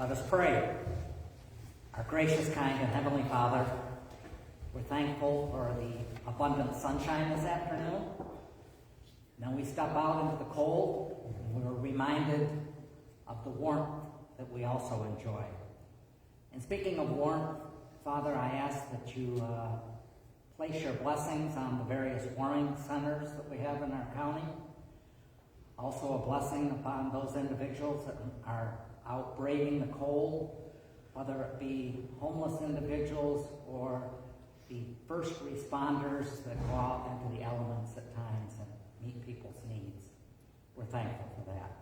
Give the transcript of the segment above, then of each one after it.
Let us pray. Our gracious, kind, and heavenly Father, we're thankful for the abundant sunshine this afternoon. Now we step out into the cold, and we're reminded of the warmth that we also enjoy. And speaking of warmth, Father, I ask that you place your blessings on the various warming centers that we have in our county. Also a blessing upon those individuals that are out braving the cold, whether it be homeless individuals or the first responders that go out into the elements at times and meet people's needs. We're thankful for that.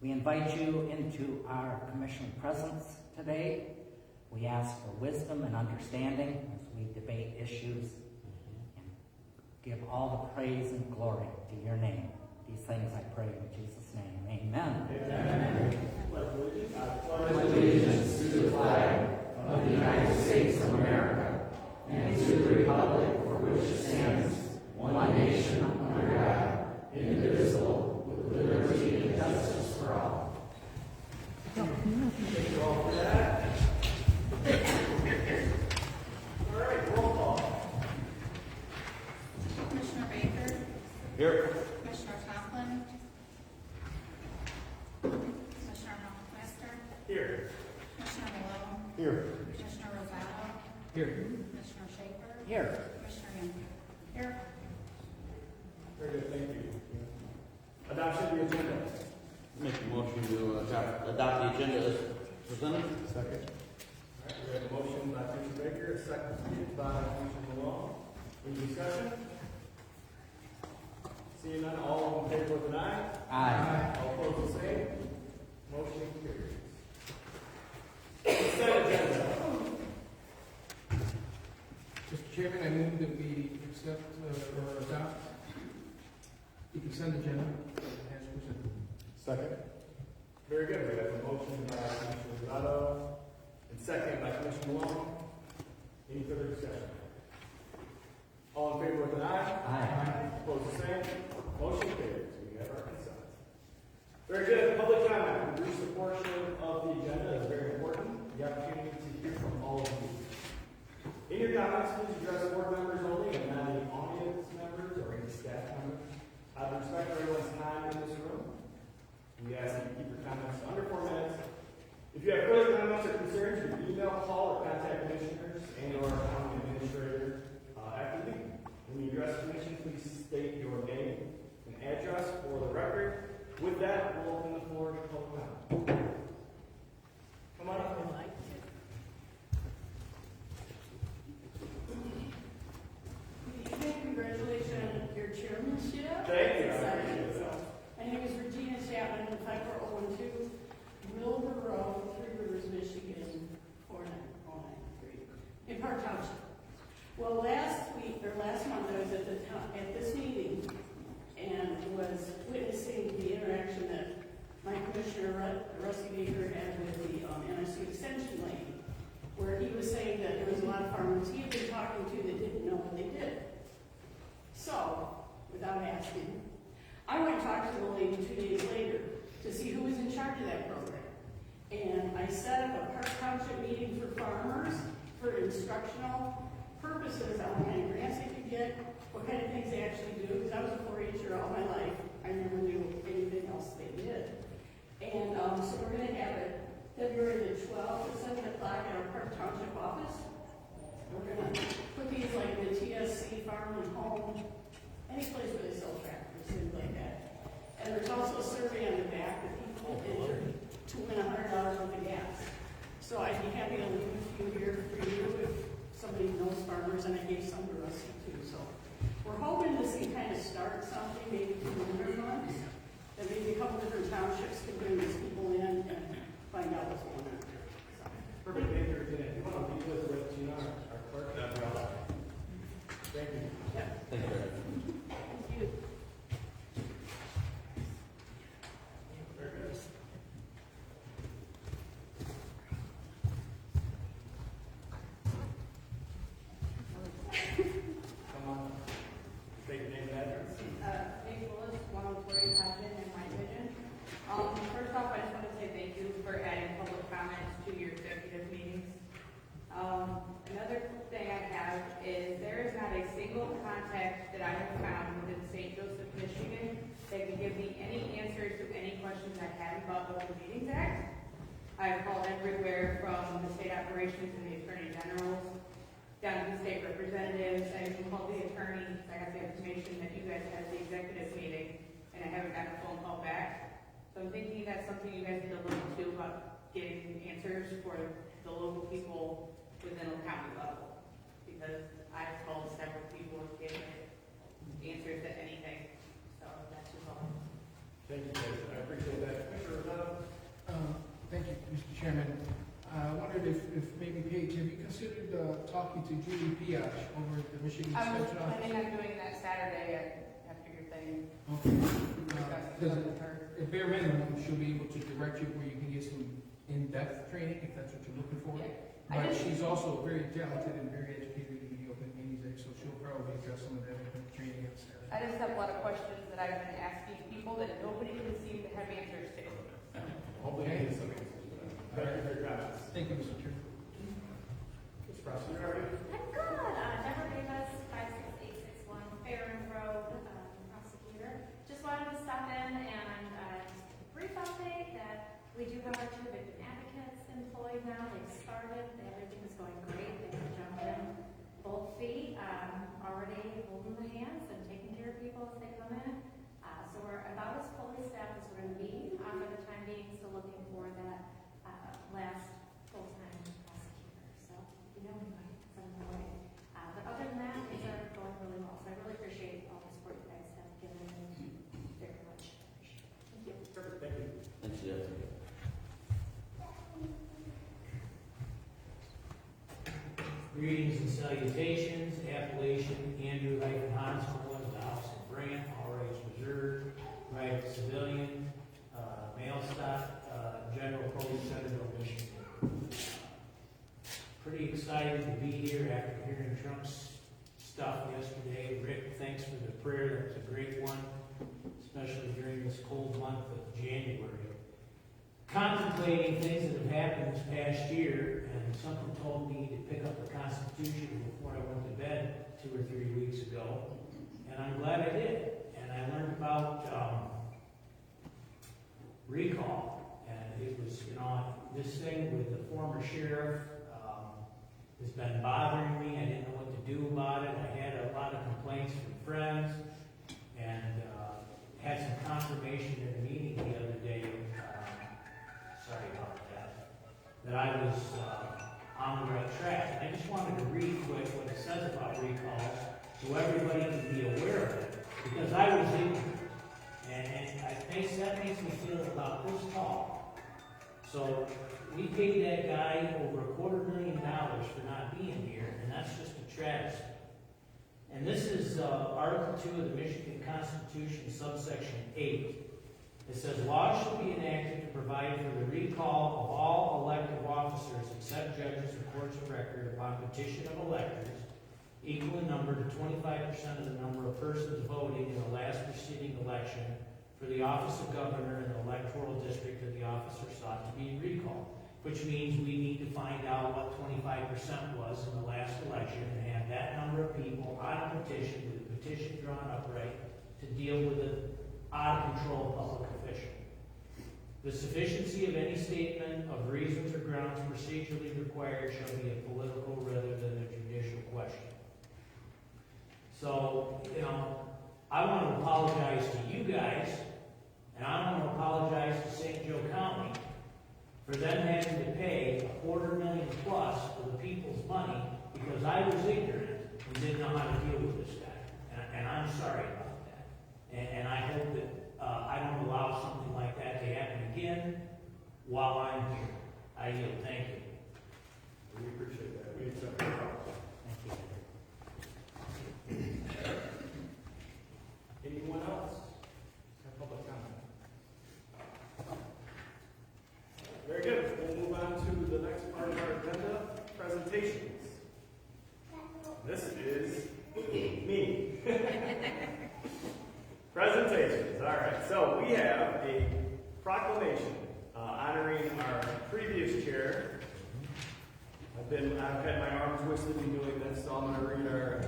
We invite you into our commission presence today. We ask for wisdom and understanding as we debate issues and give all the praise and glory to your name. These things I pray in Jesus' name. Amen. Amen. I pledge allegiance to the flag of the United States of America and to the republic for which it stands, one nation under God, indivisible, with liberty and justice for all. Thank you all for that. All right, roll call. Commissioner Baker? Here. Commissioner Conklin? Commissioner Hoffmeister? Here. Commissioner Malone? Here. Commissioner Rosado? Here. Commissioner Shaper? Here. Commissioner Young? Here. Very good, thank you. Adoption of the agenda. Make a motion to adopt the agenda as presented. Second. All right, we have a motion by Commissioner Baker, a second by Commissioner Malone. Any discussion? Seeing none, all in favor with an eye? Aye. All opposed the same. Motion carries. Consent agenda. Mr. Chairman, I move that we accept or adopt the consent agenda as presented. Second. Very good. We have a motion by Commissioner Rosado and second by Commissioner Malone. Any further discussion? All in favor with an eye? Aye. Opposed the same. Motion carries. We have our consent. Very good. Public comment. We reached the portion of the agenda that is very important. The opportunity to hear from all of you. In your comments, please address board members only and not any audience members or any staff members. Out of respect for everyone's time in this room, we ask that you keep your comments under 4 minutes. If you have further comments or concerns, you can email, call, or contact commissioners and/or county administrator after the meeting. When you address the commission, please state your name and address for the record. With that, we'll open the floor to public comment. Come on up. Congratulations on your chairmanship. Thank you. I appreciate that. My name is Regina Chapman, 54012 Wilbur Road, Three Rivers, Michigan, 49093, in Park Township. Well, last month, I was at this meeting and was witnessing the interaction that my commissioner, Rusty Baker, had with the NRC extension lady, where he was saying that there was a lot of farmers he had been talking to that didn't know what they did. So, without asking, I went and talked to the lady 2 days later to see who was in charge of that program. And I set up a Park Township meeting for farmers for instructional purposes on what kind of grants they could get, what kind of things they actually do, because I was a 4-H'er all my life. I never knew anything else they did. And so we're going to have it February the 12th at 7 o'clock at our Park Township office. We're going to put these like in the TSC, farm and home, any place where they sell tractors, things like that. And there's also a survey on the back that people enter to win $100 worth of gas. So I'd be happy to leave a few here for you if somebody knows farmers, and I gave some to Rusty too. So we're hoping this can kind of start something, maybe through the winter months, that maybe a couple different townships can bring these people in and find out what's going on. Perfect. Thank you, Regina. If you want to leave this with Gina, our clerk, that'd be awesome. Thank you. Yeah. Thank you. Thank you. Very good. Come on. State your name and address. Nicholas I've called everywhere from the state operations and the attorney generals down to the state representatives. I even called the attorney. I got the information that you guys had at the executive meeting, and I haven't gotten a phone call back. So I'm thinking that's something you guys need to look into about getting answers for the local people within a county level. Because I've called several people and getting answers to anything. So that's just all. Thank you, Judge. I appreciate that. Commissioner Rosado? Thank you, Mr. Chairman. I wondered if maybe Paige, have you considered talking to Julie Piach over at the Michigan I was Extension Office? planning on doing that Saturday after your thing. Okay. Discuss Because with her. at bare minimum, she'll be able to direct you where you can get some in-depth training, if that's what you're looking for. Yeah. But she's also very talented and very educated in the open meetings act, so she'll probably address some of that in her training on Saturday. I just have a lot of questions that I've been asking people that nobody can seem to have answers to. Hopefully, you get some answers to that. Thank you for your comments. Thank you, Mr. Chairman. Ms. Prosecutor? I'm good. Deborah Davis, 56861 Fairland Road, prosecutor. Just wanted to stop in and brief update that we do have our 2 victim advocates employed now. They've started. Everything is going great. They have jumped in both feet, already holding the hands and taking care of people as they come in. So we're about as fully staffed as we're going to be for the time being. So looking for that last full-time prosecutor. So you know we might send them away. But other than that, things are going really well. So I really appreciate all the support you guys have given me. Very much appreciate it. Thank you. Perfect, thank you. Thanks, Jeff. Greetings and salutations, appellation Andrew Hansel, the Office of Grant, all rights reserved, private civilian, mail stock, General Police Centerville, Michigan. Pretty excited to be here after hearing Trump's stuff yesterday. Rick, thanks for the prayer, that was a great one, especially during this cold month of January. Contemplating things that have happened this past year, and something told me to pick up the Constitution before I went to bed 2 or 3 weeks ago, and I'm glad I did. And I learned about recall, and it was, this thing with the former sheriff has been bothering me. I didn't know what to do about it. I had a lot of complaints from friends, and had some confirmation in a meeting the other day. Sorry about that I was on the right track. And I just wanted to read quick what it says about recalls so everybody can be aware of it. Because I was ignorant. And that makes me feel about this tall. So we paid that guy over $250,000 for not being here, and that's just a travesty. And this is Article 2 of the Michigan Constitution, subsection 8. It says, laws shall be enacted to provide for the recall of all elective officers except judges or courts of record upon petition of electors, equal in number to 25% of the number of persons voting in the last preceding election for the office of governor in the electoral district that the officer sought to be recalled. Which means we need to find out what 25% was in the last election and have that number of people on a petition, with the petition drawn upright, to deal with an out-of-control public official. The sufficiency of any statement of reasons or grounds procedurally required shall be a political rather than a judicial question. So, I want to apologize to you guys, and I want to apologize to St. Joe County for them having to pay $250,000 plus for the people's money because I was ignorant and didn't know how to deal with this guy. And I'm sorry about that. And I hope that I don't allow something like that to happen again while I'm here. I yield. Thank you. We appreciate that. We accept your apology. Thank you. Anyone else have public comment? Very good. We'll move on to the next part of our agenda, presentations. This is me. Presentations. All right. So we have a proclamation honoring our previous chair. I've had my arms twisted in doing this, so I'm going to read our.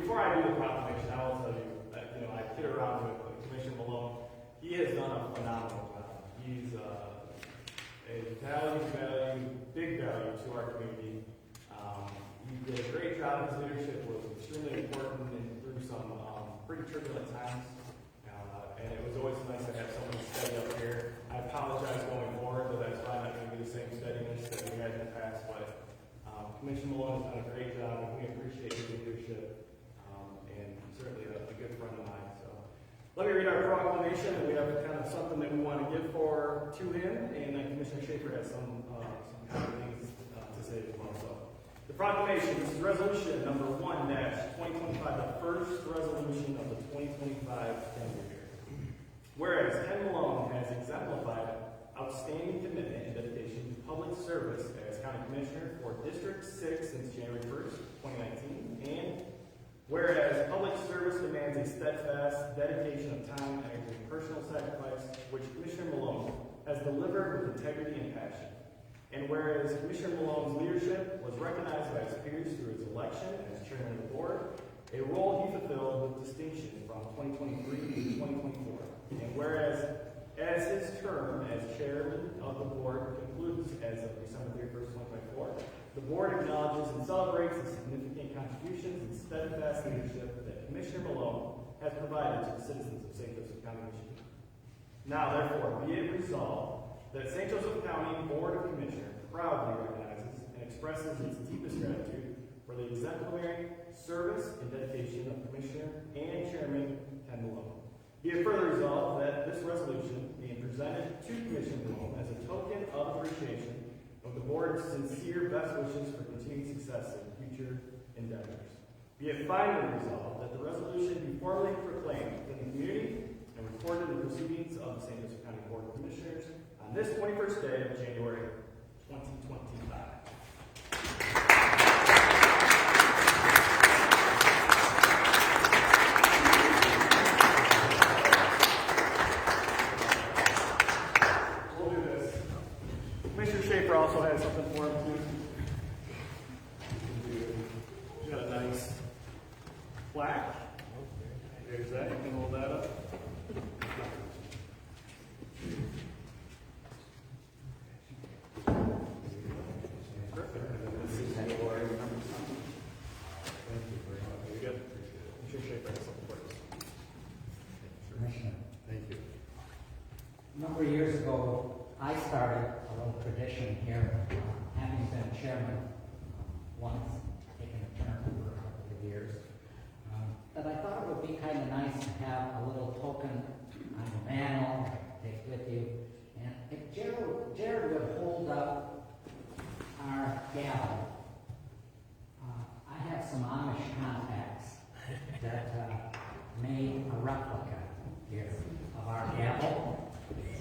Before I do the proclamation, I will tell you that I kid around with Commissioner Malone. He has done a phenomenal job. He's a valued pretty turbulent times. And it was always nice to have someone steady up here. I apologize going forward, but that's probably not going to be the same steadiness that we had in the past. But Commissioner Malone has done a great job, and we appreciate his leadership, and certainly a good friend of mine. So let me read our proclamation, and we have kind of something that we want to give to him, and then Commissioner Schaefer has some kind of things to say as well. So the proclamation, this is resolution number 1-2025, the first resolution of the 2025 calendar year. Whereas Ken Malone has exemplified outstanding commitment and dedication to public service as County Commissioner for District 6 since January 1st, 2019, and whereas public service demands a steadfast dedication of time, energy, and personal sacrifice, which Commissioner Malone has delivered with integrity and passion. And whereas Commissioner Malone's leadership was recognized by his peers through his election as chairman of the board, a role he fulfilled with distinction from 2023 to 2024. And whereas as his term as chairman of the board concludes as of December 31st, 2024, the board acknowledges and celebrates the significant contributions and steadfast leadership that Commissioner Malone has provided to the citizens of St. Joseph County, Michigan. Now, therefore, be it resolved that St. Joseph County Board of Commissioners proudly recognizes and expresses its deepest gratitude for the exemplary service and dedication of Commissioner and Chairman Ken Malone. Be it further resolved that this resolution being presented to Commissioner Malone as a token of appreciation of the board's sincere best wishes for continued success in future endeavors. Be it finally resolved that the resolution be formally proclaimed within the community and recorded in the proceedings of the St. Joseph County Board of Commissioners on this 21st day of January 2025. We'll do this. Commissioner Schaefer also has something for him too. He's got a nice plaque. There's that. You can hold that up. A number of years ago, I started a little tradition here, having been chairman once, taking a turn for a couple of years, that I thought it would be kind of nice to have a little token on the mantle, take with you. And if Jared would hold up our gavel, I have some Amish contacts that made a replica here of our gavel.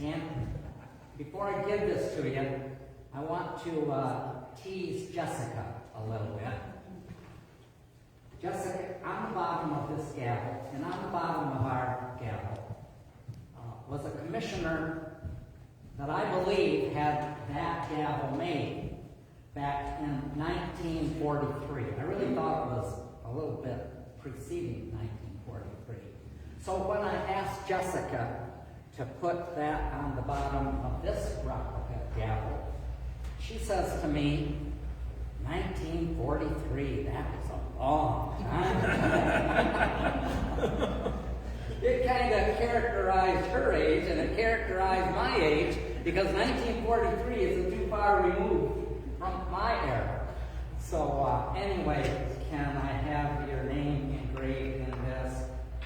And before I give this to you, I want to tease Jessica a little bit. Jessica, on the bottom of this gavel, and on the bottom of our gavel, was a commissioner that I believe had that gavel made back in 1943. I really thought it was a little bit preceding 1943. So when I asked Jessica to put that on the bottom of this replica gavel, she says to me, 1943, that was a long time. It kind of characterized her age, and it characterized my age, because 1943 isn't too far removed from my era. So anyway, can I have your name engraved in this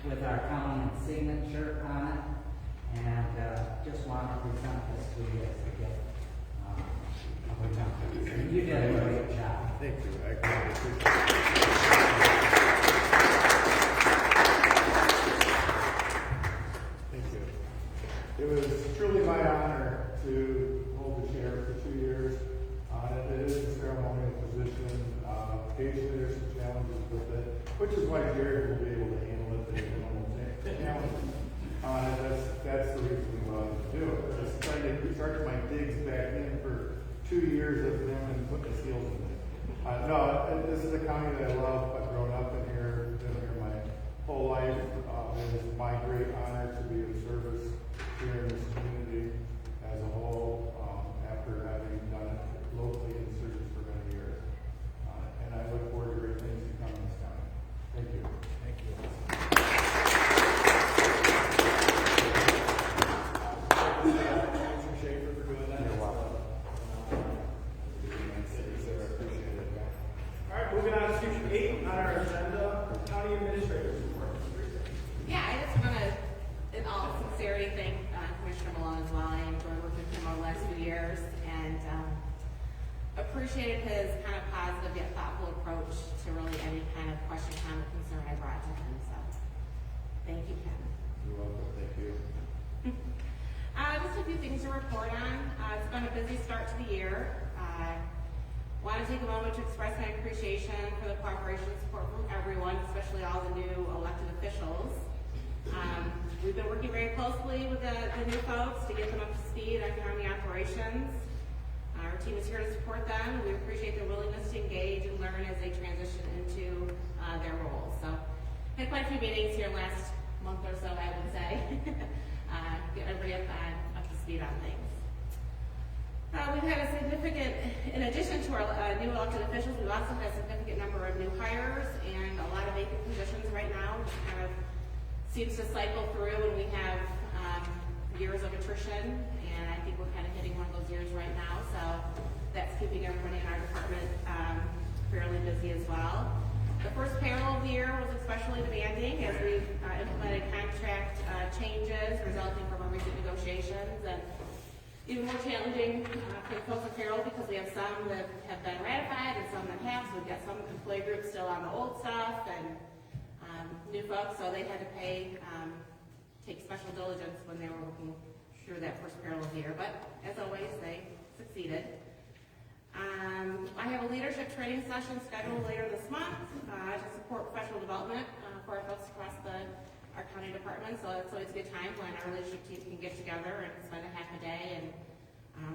with our county signature on it? And just want to present this to you as a gift. You did a great job. Thank you. I greatly appreciate it. Thank you. It was truly my honor to hold the chair for 2 years. It is a ceremonial position. Occasionally there's some challenges with it, which is why Jared will be able to handle it. There's no challenges. That's the reason we wanted to do it. Just trying to recharge my digs back in for 2 years of them and put the seals in it. No, this is a county that I love. I've grown up in here, been here my whole life. It is my great honor to be of service here in this community as a whole, after having done it locally in service for many years. And I look forward to great things to come in this county. Thank you. Thank you. last few years, and appreciated his kind of positive yet thoughtful approach to really any kind of question, comment, concern I brought to him. So, thank you, Ken. You're welcome, thank you. Just a few things to report on. It's been a busy start to the year. Want to take a moment to express my appreciation for the cooperation and support from everyone, especially all the new elected officials. We've been working very closely with the new folks to get them up to speed on county operations. Our team is here to support them. We appreciate their willingness to engage and learn as they transition into their roles. So, had quite a few meetings here last month or so, I would say. Get everybody up to speed on things. We've had a significant, in addition to our new elected officials, we've also had a significant number of new hires and a lot of vacant positions right now. It kind of seems to cycle through, and we have years of attrition, and I think we're kind of hitting one of those years right now. So that's keeping everybody in our department fairly busy as well. The first payroll of the year was especially demanding as we implemented contract changes resulting from our recent negotiations, and even more challenging for the folks at payroll because we have some that have been ratified and some that have. So we've got some employee groups still on the old stuff and new folks, so they had to take special diligence when they were working through that first payroll of the year. But as always, they succeeded. I have a leadership training session scheduled later this month to support professional development for our folks across our county department. So it's always a good time when our leadership team can get together and spend a half a day and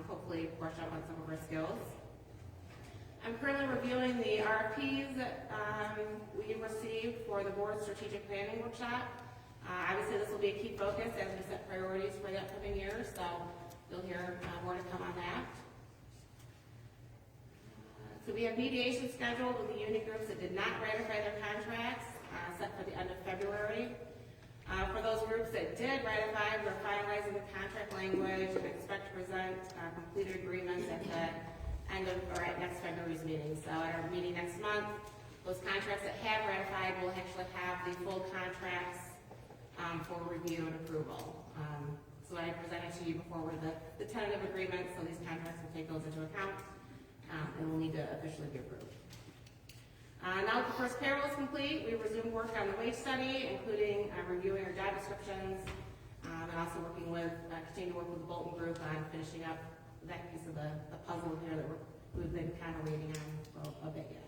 hopefully brush up on some of our skills. I'm currently reviewing the RFPs that we received for the board strategic planning workshop. Obviously, this will be a key focus as we set priorities for the upcoming year, so you'll hear more to come on that. So we have mediation scheduled with the union groups that did not ratify their contracts, set for the end of February. For those groups that did ratify, we're finalizing the contract language and expect to present completed agreements at the end of, or at next February's meeting. So at our meeting next month, those contracts that have ratified will actually have the full contracts for review and approval. So I presented to you before were the tentative agreements, so these contracts will take those into account and will need to officially be approved. Now that the first payroll is complete, we resume work on the wage study, including reviewing our job descriptions, and also continue to work with the Bolton Group on finishing up that piece of the puzzle here that we've been kind of waiting on for a bit yet.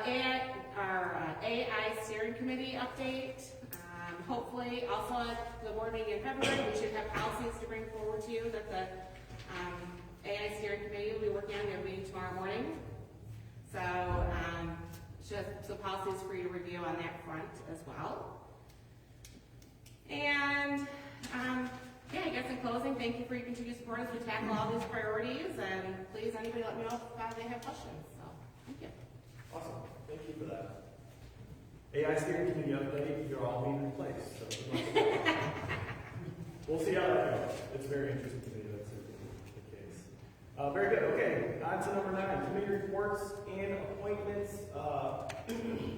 And our AI steering committee update. Hopefully, also at the board meeting in February, we should have policies to bring forward to you that the AI steering committee will be working on. We have a meeting tomorrow morning. So, some policies for you to review on that front as well. And, yeah, I guess in closing, thank you for your continued support as we tackle all these priorities. And please, anybody let me know if they have questions. So, thank you. Awesome. Thank you for that. AI steering committee update, you're all being replaced. So we'll see how that goes. It's very interesting to me that's the case. Very good. Okay, on to number 9, committee reports and appointments.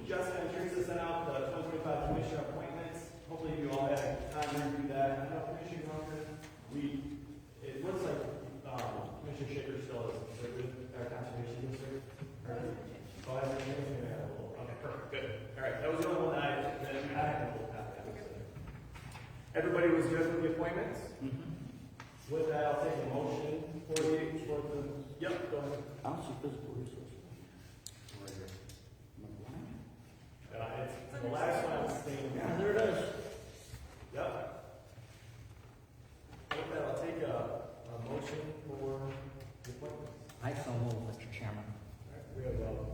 Jessica and Teresa sent out the 2025 commissioner appointments. Hopefully you all had time to review that. I know Commissioner Johnson, it looks like Commissioner Shaker still is with our conservation district. Oh, I haven't changed it. Okay, perfect, good. All right, that was the only one that I had to look at. Everybody was good with the appointments? Mm-hmm. With that, I'll take a motion for the, yep, go ahead. I don't see physical resources. Right here. It's the last one I was thinking. Yeah, there it is. Yep. With that, I'll take a motion for the appointments. I so move, Mr. Chairman. All right, we have a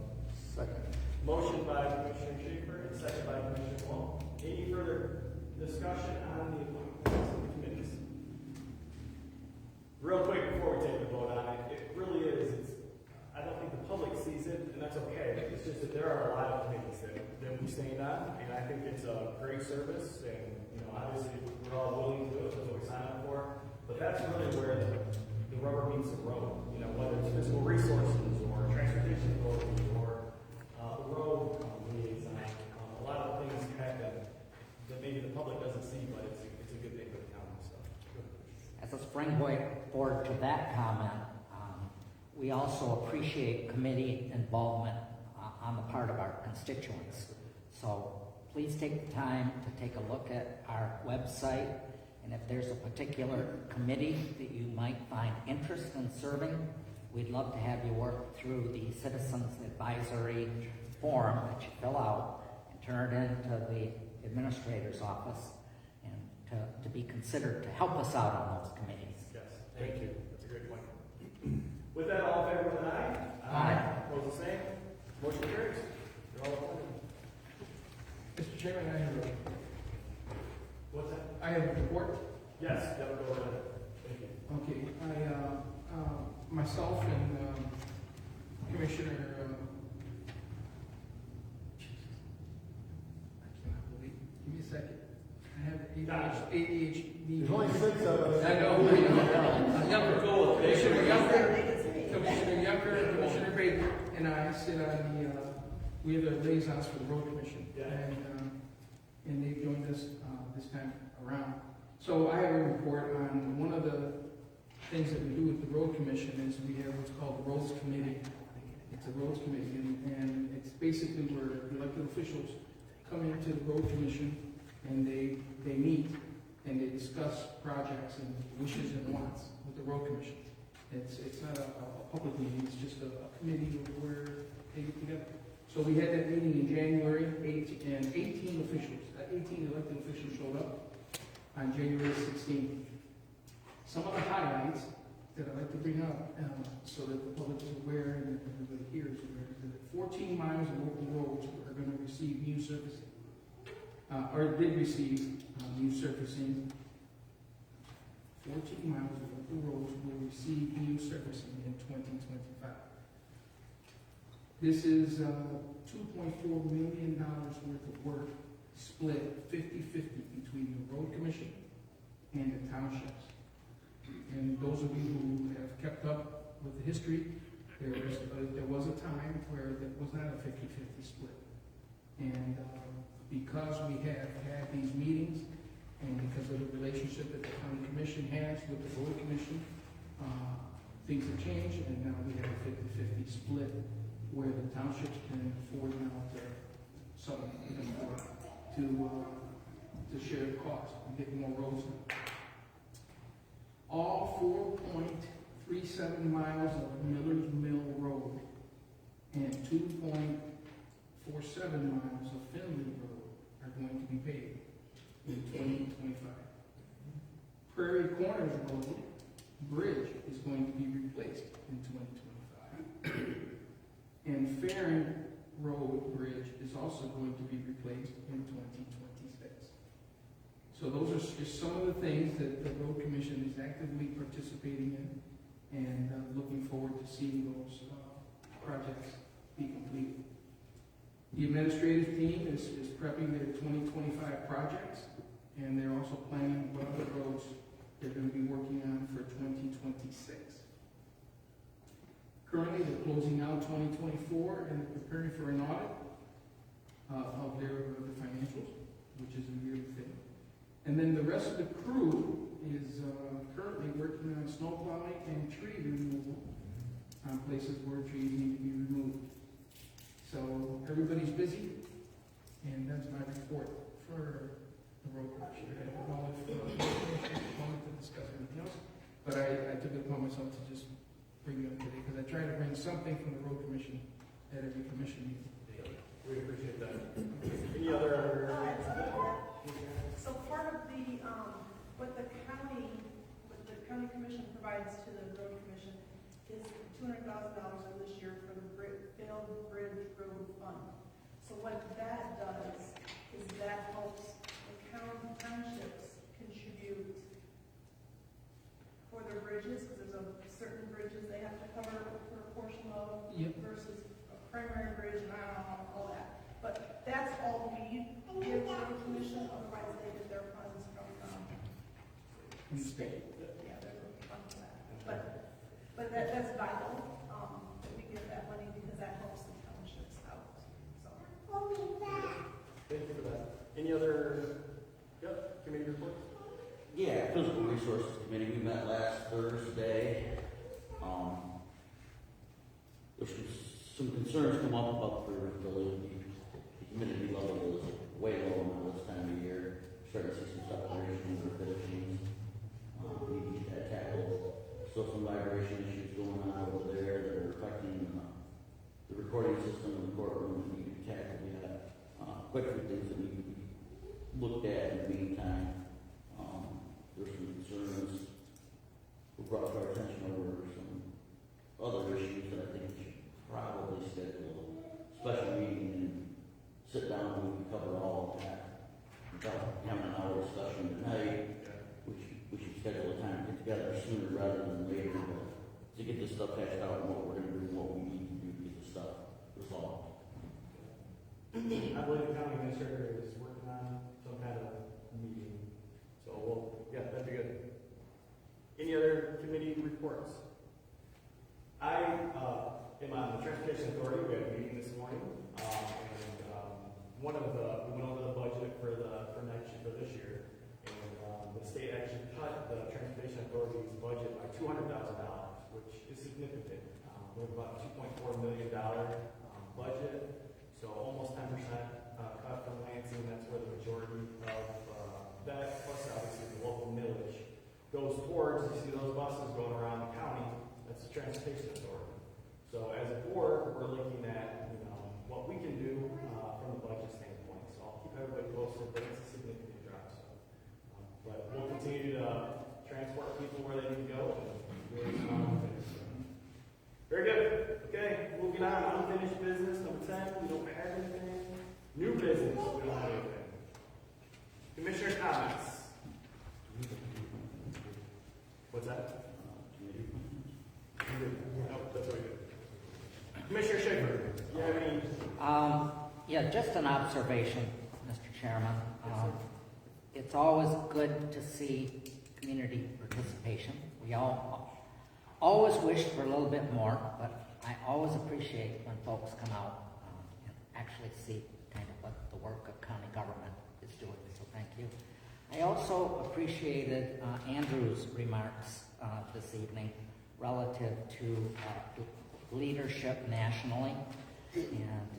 Second. motion by Commissioner Schaefer and second by Commissioner Wong. Any further discussion on the appointments and committees? Real quick before we take the vote on it, it really is, I don't think the public sees it, and that's okay. It's just that there are a lot of committees that we stand on, and I think it's a great service, and, obviously, we're all willing to do it, that's what we sign up for, but that's really where the rubber meets the road, whether it's physical resources, or transportation authorities, or the road liaison, a lot of things happen that maybe the public doesn't see, but it's a good thing for the county, so. As a springboard to that comment, we also appreciate committee involvement on the part of our constituents. So please take the time to take a look at our website, and if there's a particular committee that you might find interest in serving, we'd love to have you work through the Citizens Advisory form that you fill out and turn it into the administrator's office, and to be considered to help us out on those committees. Yes, thank you. That's a great point. With that, all in favor with an aye? Aye. Opposed, the same. Motion carries. You're all appointed. Mr. Chairman, What's that? I have a report. Yes, go ahead. Thank you. Okay, myself and Commissioner, I cannot believe, give me a second. I have ADHD. There's only 6 of us. I know. Commissioner Younger, Commissioner Baker, and I sit on we are the liaisons for the road commission. Yeah. And they've joined us this time around. So I have a report on one of the things that we do with the road commission is we have what's called the roads committee. It's a roads committee, and it's basically where elected officials come into the road commission and they meet and they discuss projects and wishes and wants with the road commission. It's not a public meeting, it's just a committee where they get together. So we had that meeting in January, and 18 elected officials showed up on January 16th. Some of the highlights that I'd like to bring up so that the public is aware and everybody hears is that 14 miles of local roads are going to receive new surfacing, or did receive new surfacing. 14 miles of local roads will receive new surfacing in 2025. This is $2.4 million worth of work split 50-50 between the road commission and the townships. And those of you who have kept up with the history, there was a time where there was not a 50-50 split. And because we have had these meetings, and because of the relationship that the county commission has with the road commission, things have changed, and now we have a 50-50 split where the townships can afford now to share the cost and get more roads. All 4.37 miles of Miller's Mill Road and 2.47 miles of Finley Road are going to be paved in 2025. Prairie Corners Road Bridge is going to be replaced in 2025. And Farron Road Bridge is also going to be replaced in 2026. So those are just some of the things that the Road Commission is actively participating in and looking forward to seeing those projects be completed. The administrative team is prepping their 2025 projects, and they're also planning what other roads they're going to be working on for 2026. Currently, they're closing out 2024 and preparing for an audit of their financials, which is a yearly thing. And then the rest of the crew is currently working on snow plowing and tree removal on places where trees need to be removed. So everybody's busy, and that's my report for the road commission. I don't know if wanted to discuss anything else, but I took it upon myself to just bring it up today because I try to bring something from the road commission at every commission meeting. We appreciate that. Any other? So part of the, what the county commission provides to the road commission is $200,000 in this year for the failed bridge road fund. So what that does is that helps the townships contribute for their bridges, because there's a certain bridges they have to cover for a portion of versus a primary bridge, and I don't know all that. But that's all we give to the commission, otherwise they get their funds from the state. Yeah, there's a fund for that. But that's vital, that we give that money because that helps the townships out, so. Thank you for that. Any other, committee reports? Yeah, physical Resources Committee, we met last Thursday. There's some concerns come up about the riverability. The humidity level is way low now this time of year. Starting to see some separation or finishings. We need to get that tackled. Still some vibration issues going on over there that are affecting the recording system in the courtroom that need to be tackled. We have quite a few things that need to be looked at in the meantime. There's some concerns who brought to our attention over some other issues that I think we should probably schedule a special meeting and sit down and we can cover all of that. Without having an hour discussion tonight, we should schedule a time to get together sooner rather than later to get this stuff hashed out and what we're going to do and what we need to do to get this stuff resolved. I believe the county administrator is working on some kind of meeting. So that'd be good. Any other committee reports? I am on the Transportation Authority. We had a meeting this morning, we went over the budget for this year, and the state actually cut the Transportation Authority's budget by $200,000, which is significant. We have about a $2.4 million budget, so almost 10% cut from Lansing. That's where the majority of that, plus obviously the local millage, goes towards. You see those buses going around the county. That's the Transportation Authority. So as a board, we're looking at what we can do from the budget standpoint. So I'll keep everybody posted, but it's a significant drop. So, but we'll continue to transport people where they need to go. Very good. Okay, moving on. Unfinished business number 10. We don't have anything. New business. We don't have anything. Commissioner comments. What's that? No, that's very good. Commissioner Schaefer, do you have any? Yeah, just an observation, Mr. Chairman. It's always good to see community participation. We all always wish for a little bit more, but I always appreciate when folks come out and actually see kind of what the work of county government is doing, so thank you. I also appreciated Andrew's remarks this evening relative to leadership nationally and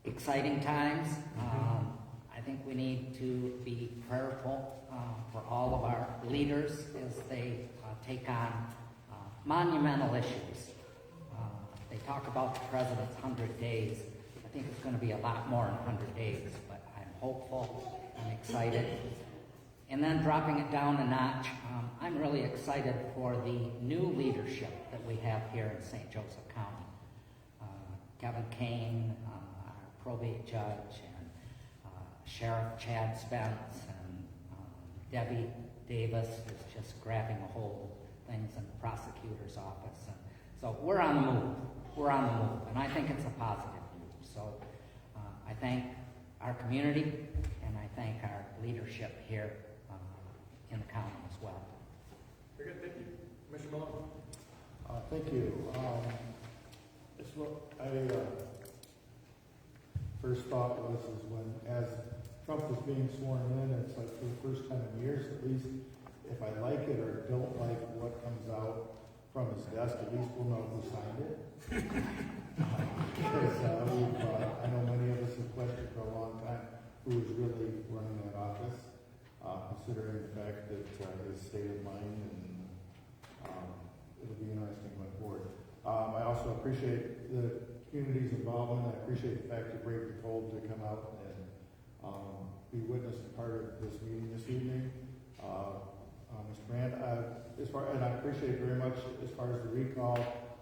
exciting times. I think we need to be prayerful for all of our leaders as they take on monumental issues. They talk about the president's 100 days. I think it's going to be a lot more in 100 days, but I'm hopeful, I'm excited. And then dropping it down a notch, I'm really excited for the new leadership that we have here in St. Joseph County. Kevin Kane, our probate judge, and Sheriff Chad Spence, and Debbie Davis is just grabbing a hold of things in the prosecutor's office. And so we're on the move. We're on the move, and I think it's a positive move. So I thank our community, and I thank our leadership here in the county as well. Very good, thank you. Commissioner Malone. Thank you. It's what I first thought was is when, as Trump was being sworn in, it's like for the first time in years, at least, if I like it or don't like what comes out from his desk, at least we'll know who signed it. Because I know many of us have questioned for a long time who is really running that office, considering the fact that his state of mind, and it'll be interesting going forward. I also appreciate the community's involvement. I appreciate the fact that Brady told to come out and be witness and part of this meeting this evening. Mr. Brand, and I appreciate very much as far as the recall.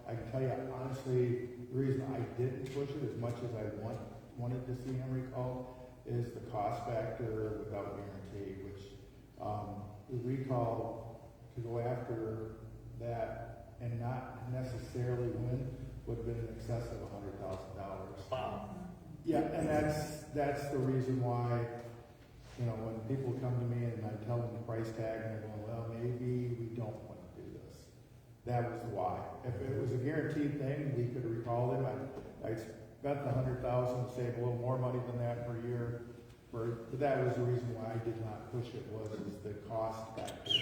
I can tell you honestly, the reason I didn't push it as much as I wanted to see him recall is the cost factor without guarantee, which the recall to go after that and not necessarily win would have been in excess of $100,000. Wow. Yeah, and that's the reason why, when people come to me and I tell them the price tag and they're going, well, maybe we don't want to do this. That was why. If it was a guaranteed thing, we could recall him. I spent the $100,000 to save a little more money than that per year. But that was the reason why I did not push it, was the cost factor.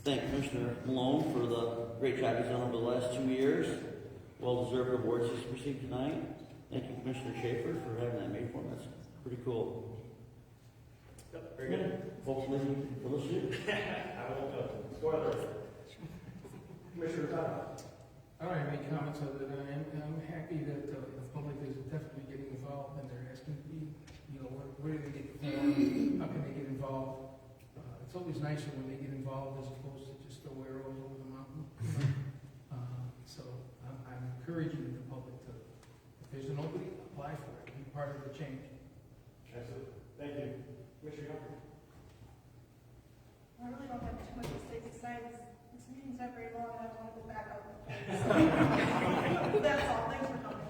thank Commissioner Malone for the great job he's done over the last 2 years. Well-deserved awards he's received tonight. Thank you, Commissioner Schaefer, for having that made for him. That's pretty cool. Yep, very good. Hopefully, you can fill us in. I won't spoiler. Commissioner O'Connor. I don't have any comments other than I'm happy that the public is definitely getting involved and they're asking me, where do they get the form? How can they get involved? It's always nicer when they get involved as opposed to just throw arrows over the mountain. So I'm encouraging the public to, if there's an opening, apply for it, be part of the change. Absolutely. Thank you. Commissioner Hunter. I really don't have too much to say besides this meeting's not very long and I want to go back out. That's all. Thanks for coming.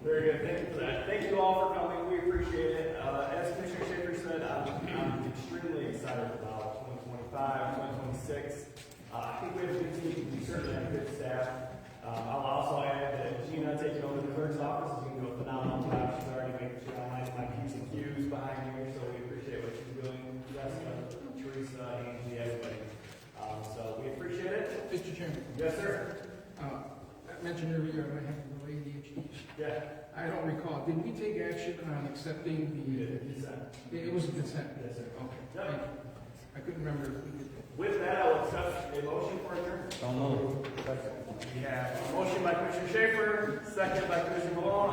Very good. Thank you for that. Thank you all for coming. We appreciate it. As Commissioner Schaefer said, I'm extremely excited about 2025, 2026. I think we have a good team. We certainly have a good staff. I'll also add that Gina taking over the clerk's office is going to do a phenomenal job. She's already making sure I like my Q's and Q's behind here, so we appreciate what she's doing. Jessica, Teresa, Angie, everybody. So we appreciate it. Mr. Chairman. Yes, sir. I mentioned earlier I have the ADHD. Yeah. I don't recall, did we take action on accepting Consent. It was a consent? Yes, sir. Okay, Yep. thank you. I couldn't remember if we did that. With that, I'll accept a motion for adjournment. Don't know. We have a motion by Commissioner Schaefer, second by Commissioner Malone.